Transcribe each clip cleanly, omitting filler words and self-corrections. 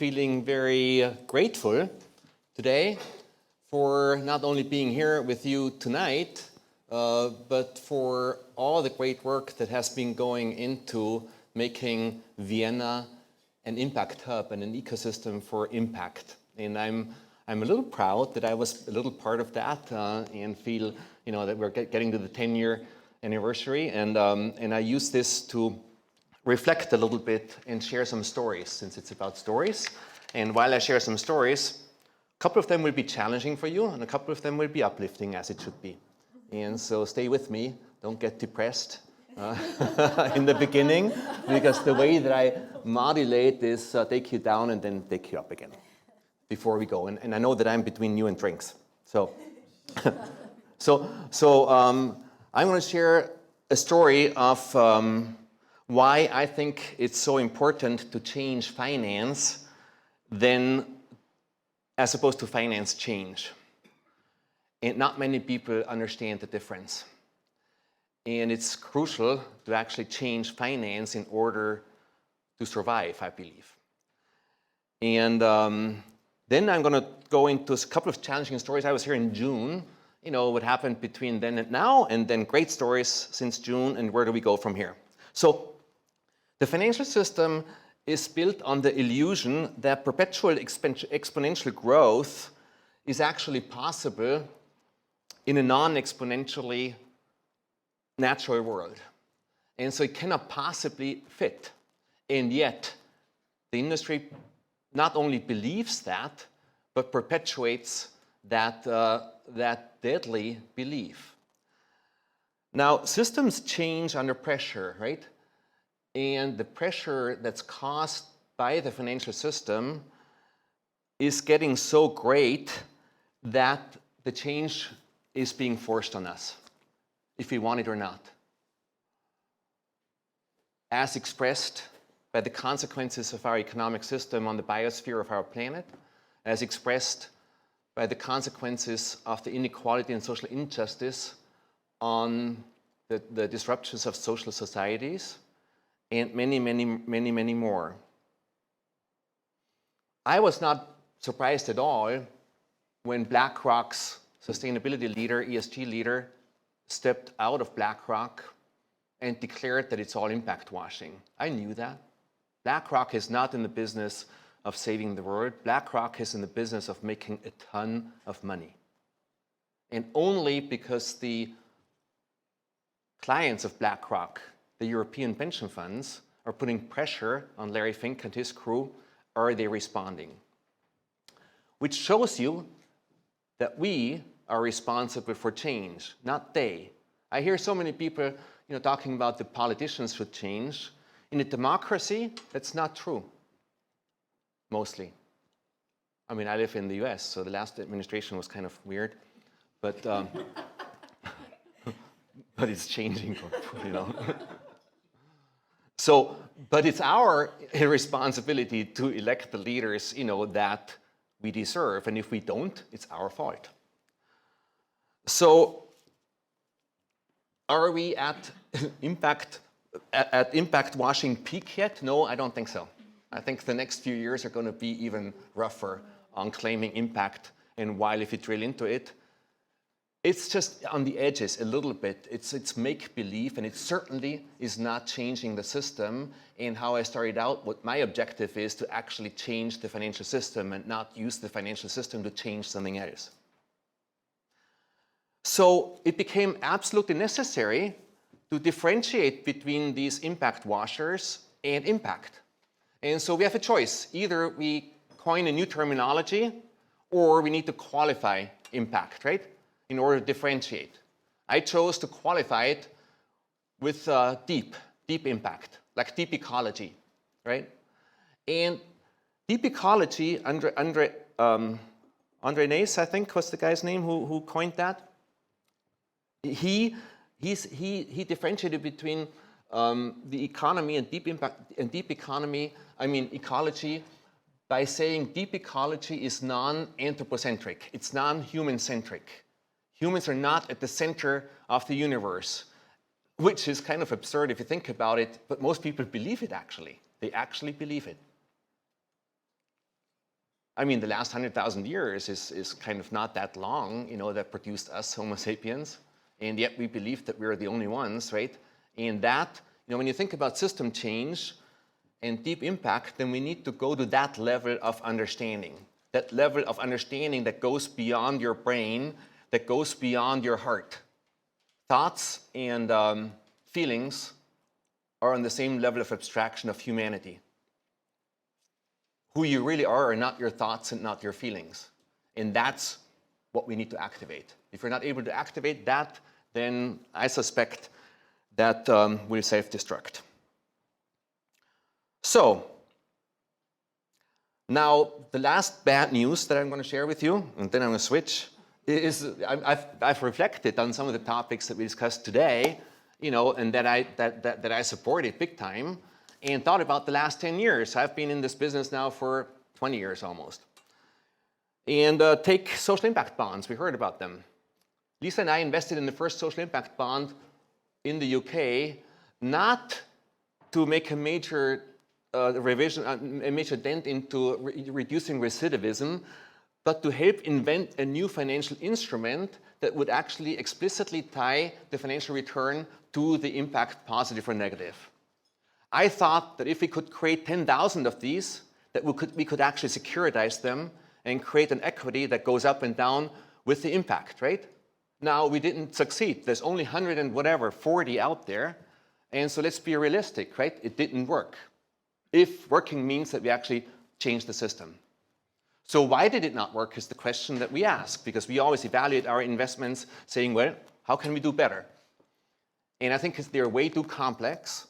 feeling very grateful today for not only being here with you tonight, but for all the great work that has been going into making Vienna an impact hub and an ecosystem for impact. And I'm a little proud that I was a little part of that and feel that we're getting to the 10-year anniversary. And I use this to reflect a little bit and share some stories, since it's about stories. And while I share some stories, a couple of them will be challenging for you, and a couple of them will be uplifting, as it should be. And so stay with me. Don't get depressed in the beginning, because the way that I modulate is take you down and then take you up again before we go. And I know that I'm between you and drinks. So, I'm going to share a story of why I think it's so important to change finance as opposed to finance change. And not many people understand the difference. And it's crucial to actually change finance in order to survive, I believe. And then I'm going to go into a couple of challenging stories. I was here in June, what happened between then and now, and then great stories since June, and where do we go from here? So the financial system is built on the illusion that perpetual exponential growth is actually possible in a non-exponentially natural world. And so it cannot possibly fit. And yet, the industry not only believes that, but perpetuates that deadly belief. Now, systems change under pressure, right? And the pressure that's caused by the financial system is getting so great that the change is being forced on us, if we want it or not. As expressed by the consequences of our economic system on the biosphere of our planet, as expressed by the consequences of the inequality and social injustice on the disruptions of social societies, and many, many, many, many more. I was not surprised at all when BlackRock's sustainability leader, ESG leader, stepped out of BlackRock and declared that it's all impact washing. I knew that. BlackRock is not in the business of saving the world. BlackRock is in the business of making a ton of money. And only because the clients of BlackRock, the European pension funds, are putting pressure on Larry Fink and his crew, are they responding? Which shows you that we are responsible for change, not they. I hear so many people talking about the politicians should change. In a democracy, that's not true, mostly. I mean, I live in the US, so the last administration was kind of weird, but but it's changing, So, but it's our responsibility to elect the leaders, that we deserve, and if we don't, it's our fault. So, are we at impact washing peak yet? No, I don't think so. I think the next few years are going to be even rougher on claiming impact. And while if you drill into it, it's just on the edges a little bit. It's make-believe, and it certainly is not changing the system. And how I started out, what my objective is to actually change the financial system and not use the financial system to change something else. So it became absolutely necessary to differentiate between these impact washers and impact. And so we have a choice. Either we coin a new terminology, or we need to qualify impact, right? In order to differentiate. I chose to qualify it with deep impact, like deep ecology, right? And deep ecology, Andre Nace, I think was the guy's name who coined that. He differentiated between the economy and deep impact and deep economy. I mean ecology, by saying deep ecology is non-anthropocentric. It's non-human centric. Humans are not at the center of the universe, which is kind of absurd if you think about it, but most people believe it actually. They actually believe it. I mean, the last 100,000 years is kind of not that long, that produced us, Homo sapiens. And yet we believe that we're the only ones, right? And that, when you think about system change and deep impact, then we need to go to that level of understanding. That level of understanding that goes beyond your brain, that goes beyond your heart. Thoughts and feelings are on the same level of abstraction of humanity. Who you really are not your thoughts and not your feelings. And that's what we need to activate. If we're not able to activate that, then I suspect that we'll self-destruct. So, now the last bad news that I'm going to share with you, and then I'm going to switch, is I've reflected on some of the topics that we discussed today, and that I supported big time, and thought about the last 10 years. I've been in this business now for 20 years almost. And take social impact bonds. We heard about them. Lisa and I invested in the first social impact bond in the UK, not to make a major revision, a major dent into reducing recidivism, but to help invent a new financial instrument that would actually explicitly tie the financial return to the impact, positive or negative. I thought that if we could create 10,000 of these, that we could actually securitize them and create an equity that goes up and down with the impact, right? Now, we didn't succeed. There's only 100 and whatever, 40 out there. And so let's be realistic, right? It didn't work. If working means that we actually change the system. So why did it not work is the question that we ask, because we always evaluate our investments saying, well, how can we do better? And I think they're way too complex.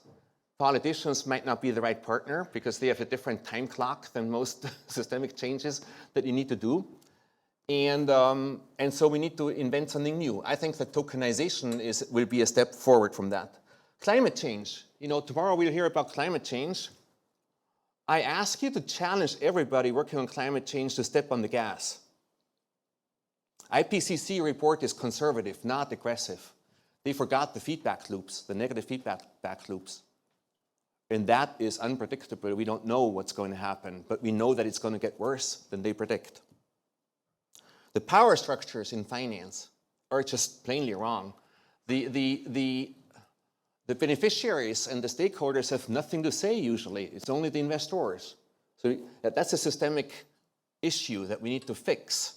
Politicians might not be the right partner because they have a different time clock than most systemic changes that you need to do. And so we need to invent something new. I think that tokenization will be a step forward from that. Climate change. Tomorrow we'll hear about climate change. I ask you to challenge everybody working on climate change to step on the gas. IPCC report is conservative, not aggressive. They forgot the feedback loops, the negative feedback loops. And that is unpredictable. We don't know what's going to happen, but we know that it's going to get worse than they predict. The power structures in finance are just plainly wrong. The beneficiaries and the stakeholders have nothing to say usually. It's only the investors. So that's a systemic issue that we need to fix.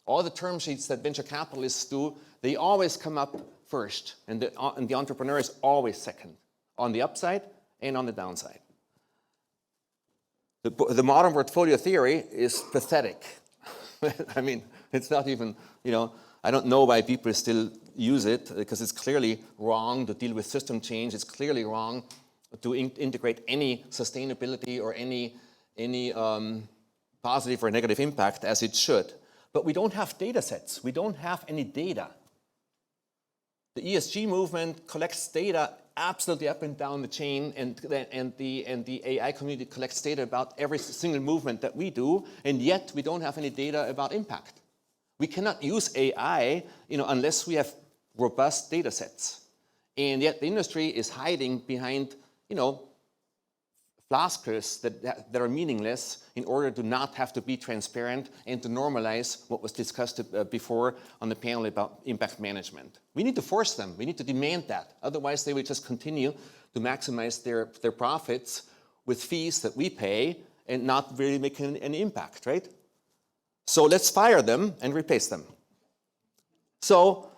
All the term sheets that venture capitalists do, they always come up first, and the entrepreneur is always second, on the upside and on the downside. The modern portfolio theory is pathetic. I mean, it's not even, I don't know why people still use it, because it's clearly wrong to deal with system change. It's clearly wrong to integrate any sustainability or any positive or negative impact as it should. But we don't have data sets. We don't have any data. The ESG movement collects data absolutely up and down the chain, and the AI community collects data about every single movement that we do, and yet we don't have any data about impact. We cannot use AI, unless we have robust data sets. And yet the industry is hiding behind, floskers that are meaningless in order to not have to be transparent and to normalize what was discussed before on the panel about impact management. We need to force them. We need to demand that. Otherwise, they will just continue to maximize their profits with fees that we pay and not really making any impact, right? So let's fire them and replace them. So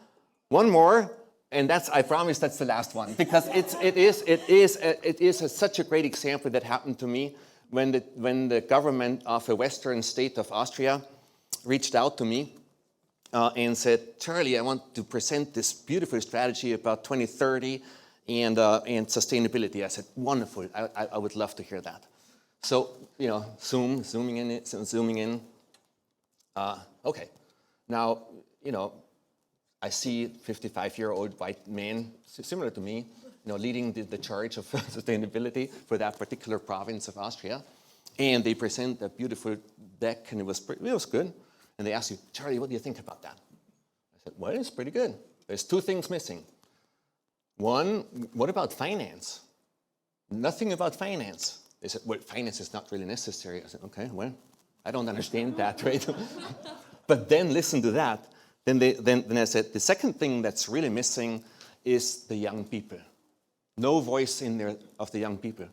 one more, and I promise that's the last one, because it is such a great example that happened to me when the government of a Western state of Austria reached out to me and said, Charlie, I want to present this beautiful strategy about 2030 and sustainability. I said, wonderful, I would love to hear that. So, zooming in. Okay, now, I see 55-year-old white man, similar to me, leading the charge of sustainability for that particular province of Austria. And they present a beautiful deck, and it was good. And they ask you, Charlie, what do you think about that? I said, well, it's pretty good. There's two things missing. One, what about finance? Nothing about finance. They said, well, finance is not really necessary. I said, okay, well, I don't understand that, right? But then listen to that. Then I said, the second thing that's really missing is the young people. No voice in there of the young people.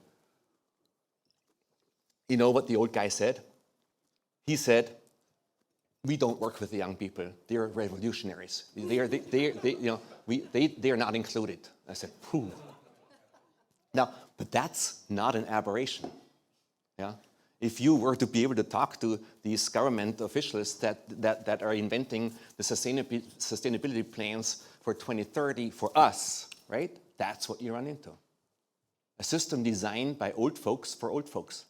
You know what the old guy said? He said, we don't work with the young people. They're revolutionaries. They are not included. I said, phew. Now, but that's not an aberration. Yeah? If you were to be able to talk to these government officials that are inventing the sustainability plans for 2030 for us, right? That's what you run into. A system designed by old folks for old folks.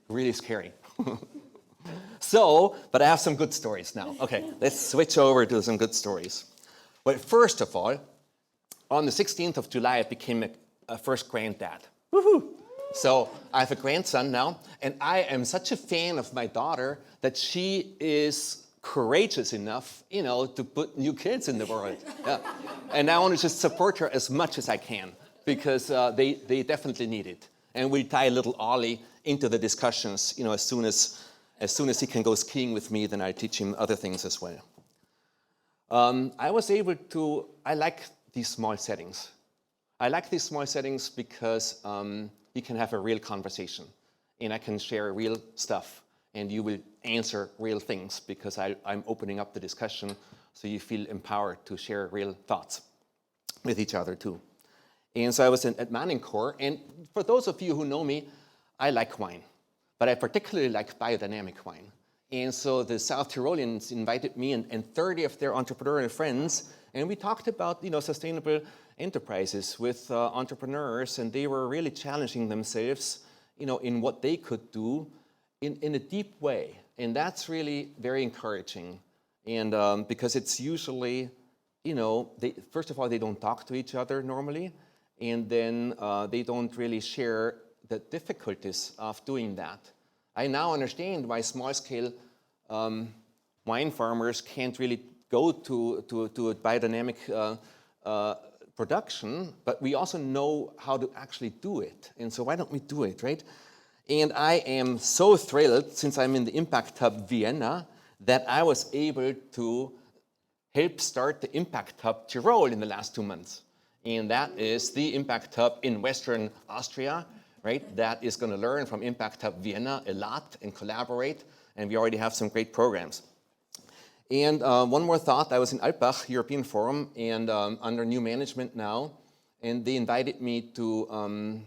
Really scary. So, but I have some good stories now. Okay, let's switch over to some good stories. Well, first of all, on the 16th of July, I became a first granddad. Woohoo! So I have a grandson now, and I am such a fan of my daughter that she is courageous enough, to put new kids in the world. Yeah. And I want to just support her as much as I can, because they definitely need it. And we'll tie a little Ollie into the discussions, as soon as he can go skiing with me, then I'll teach him other things as well. I like these small settings. I like these small settings because you can have a real conversation, and I can share real stuff, and you will answer real things because I'm opening up the discussion, so you feel empowered to share real thoughts with each other too. And so I was at Manningcore, and for those of you who know me, I like wine, but I particularly like biodynamic wine. And so the South Tyroleans invited me and 30 of their entrepreneurial friends, and we talked about sustainable enterprises with entrepreneurs, and they were really challenging themselves in what they could do in a deep way. And that's really very encouraging. And because it's usually, first of all, they don't talk to each other normally, and then they don't really share the difficulties of doing that. I now understand why small-scale wine farmers can't really go to a biodynamic production, but we also know how to actually do it. And so why don't we do it, right? And I am so thrilled, since I'm in the Impact Hub Vienna, that I was able to help start the Impact Hub Tyrol in the last 2 months. And that is the Impact Hub in Western Austria, right? That is going to learn from Impact Hub Vienna a lot and collaborate, and we already have some great programs. And one more thought, I was in Alpbach European Forum, and under new management now, and they invited me to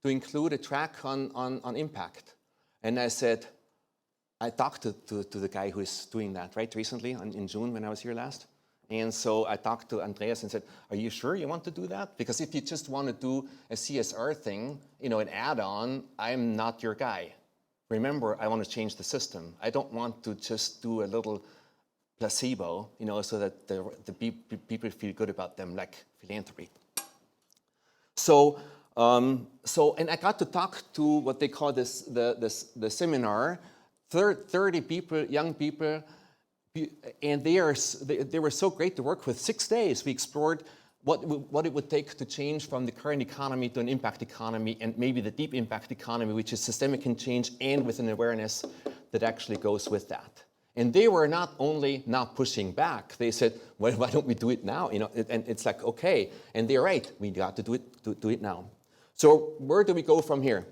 include a track on impact. And I said, I talked to the guy who is doing that, right, recently, in June when I was here last. And so I talked to Andreas and said, are you sure you want to do that? Because if you just want to do a CSR thing, an add-on, I'm not your guy. Remember, I want to change the system. I don't want to just do a little placebo, so that the people feel good about them, like philanthropy. So and I got to talk to what they call the seminar, 30 people, young people, and they were so great to work with. 6 days we explored what it would take to change from the current economy to an impact economy, and maybe the deep impact economy, which is systemic in change and with an awareness that actually goes with that. And they were not only not pushing back, they said, well, why don't we do it now? And it's like, okay, and they're right, we got to do it now. So where do we go from here?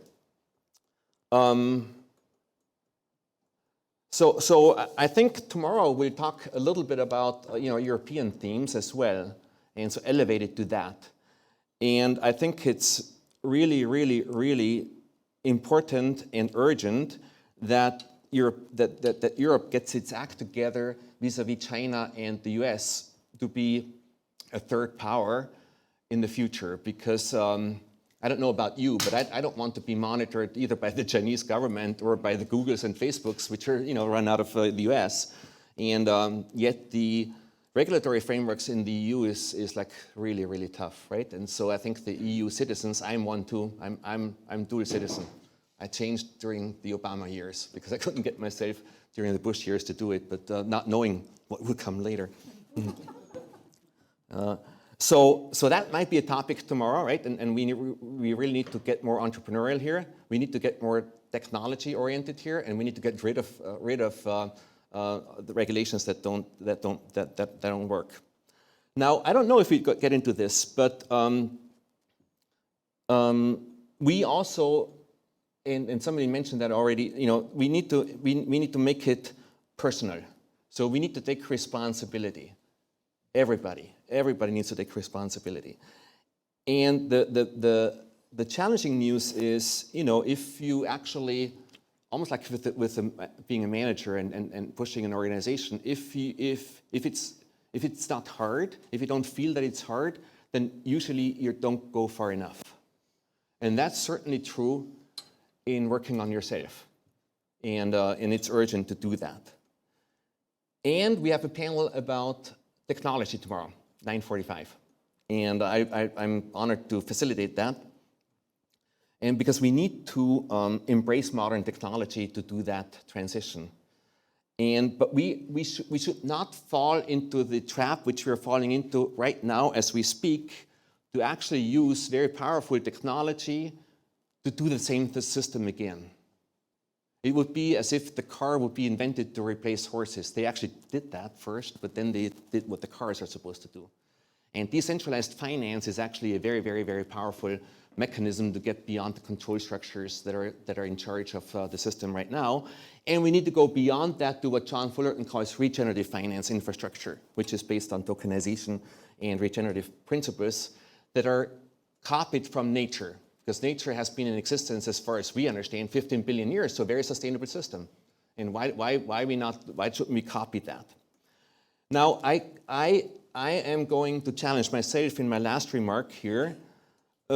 So I think tomorrow we'll talk a little bit about European themes as well, and so elevate it to that. And I think it's really, really, really important and urgent that Europe gets its act together vis-a-vis China and the US to be a third power in the future, because I don't know about you, but I don't want to be monitored either by the Chinese government or by the Googles and Facebooks, which are run out of the US. And yet the regulatory frameworks in the EU is like really, really tough, right? And so I think the EU citizens, I'm one too, I'm dual citizen. I changed during the Obama years because I couldn't get myself during the Bush years to do it, but not knowing what would come later. So that might be a topic tomorrow, right? And we really need to get more entrepreneurial here. We need to get more technology-oriented here, and we need to get rid of the regulations that don't work. Now, I don't know if we get into this, but we also, and somebody mentioned that already. We need to make it personal. So we need to take responsibility. Everybody needs to take responsibility. And the challenging news is, if you actually, almost like being a manager and pushing an organization, if it's not hard, if you don't feel that it's hard, then usually you don't go far enough. And that's certainly true in working on yourself. And it's urgent to do that. And we have a panel about technology tomorrow, 9:45. And I'm honored to facilitate that. And because we need to embrace modern technology to do that transition. But we should not fall into the trap which we're falling into right now as we speak, to actually use very powerful technology to do the same system again. It would be as if the car would be invented to replace horses. They actually did that first, but then they did what the cars are supposed to do. And decentralized finance is actually a very, very, very powerful mechanism to get beyond the control structures that are in charge of the system right now. And we need to go beyond that to what John Fullerton calls regenerative finance infrastructure, which is based on tokenization and regenerative principles that are copied from nature. Because nature has been in existence, as far as we understand, 15 billion years, so a very sustainable system. And why shouldn't we copy that? Now, I am going to challenge myself in my last remark here,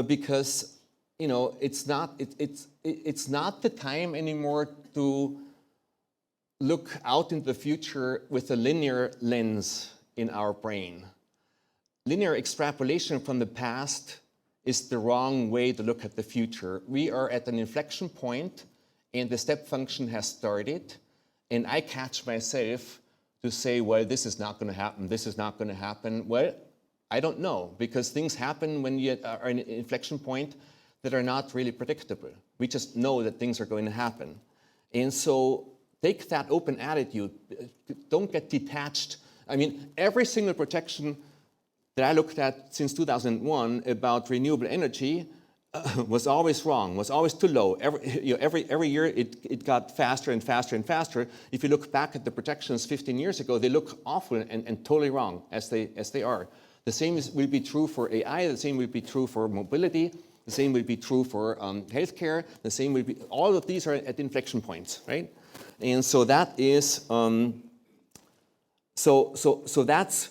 because it's not the time anymore to look out into the future with a linear lens in our brain. Linear extrapolation from the past is the wrong way to look at the future. We are at an inflection point, and the step function has started, and I catch myself to say, well, this is not going to happen, this is not going to happen. Well, I don't know, because things happen when you are in an inflection point that are not really predictable. We just know that things are going to happen. And so take that open attitude. Don't get detached. I mean, every single projection that I looked at since 2001 about renewable energy was always wrong, was always too low. Every year it got faster and faster and faster. If you look back at the projections 15 years ago, they look awful and totally wrong, as they are. The same will be true for AI, the same will be true for mobility, the same will be true for healthcare, the same will be, all of these are at inflection points, right? And so that is, so that's,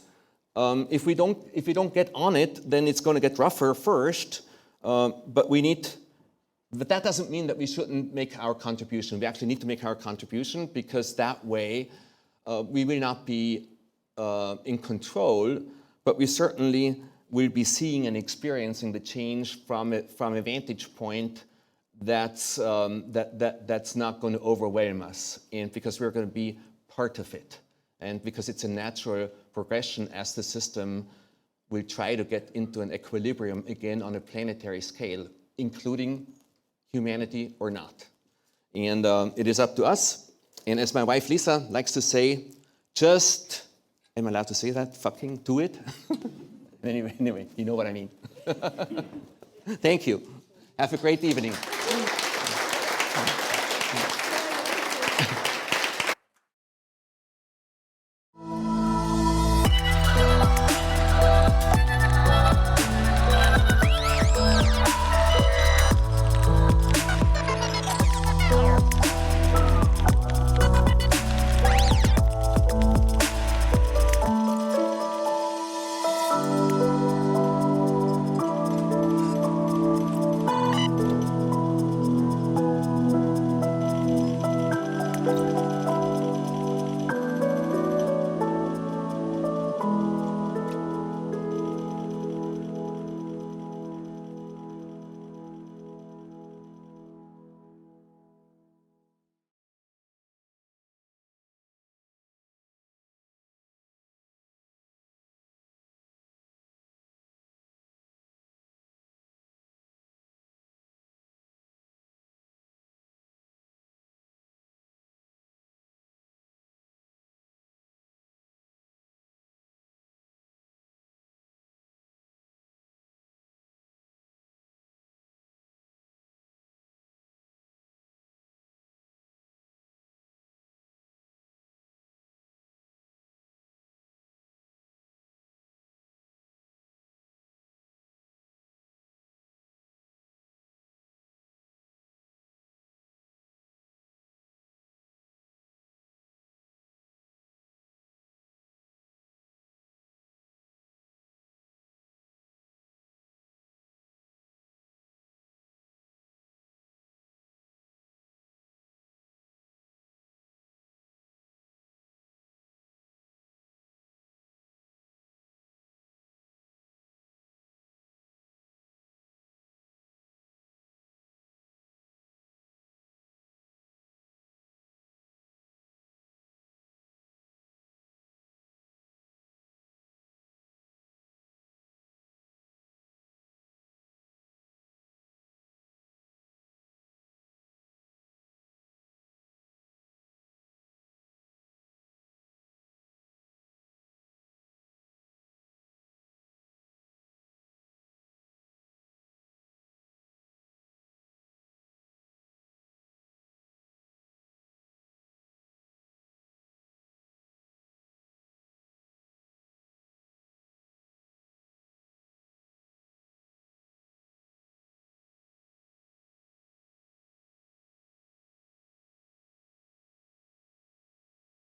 if we don't get on it, then it's going to get rougher first. But that doesn't mean that we shouldn't make our contribution. We actually need to make our contribution, because that way we will not be in control, but we certainly will be seeing and experiencing the change from a vantage point that's not going to overwhelm us, and because we're going to be part of it, and because it's a natural progression as the system will try to get into an equilibrium again on a planetary scale, including humanity or not. And it is up to us. And as my wife Lisa likes to say, just, am I allowed to say that? Fucking do it. Anyway, you know what I mean. Thank you. Have a great evening.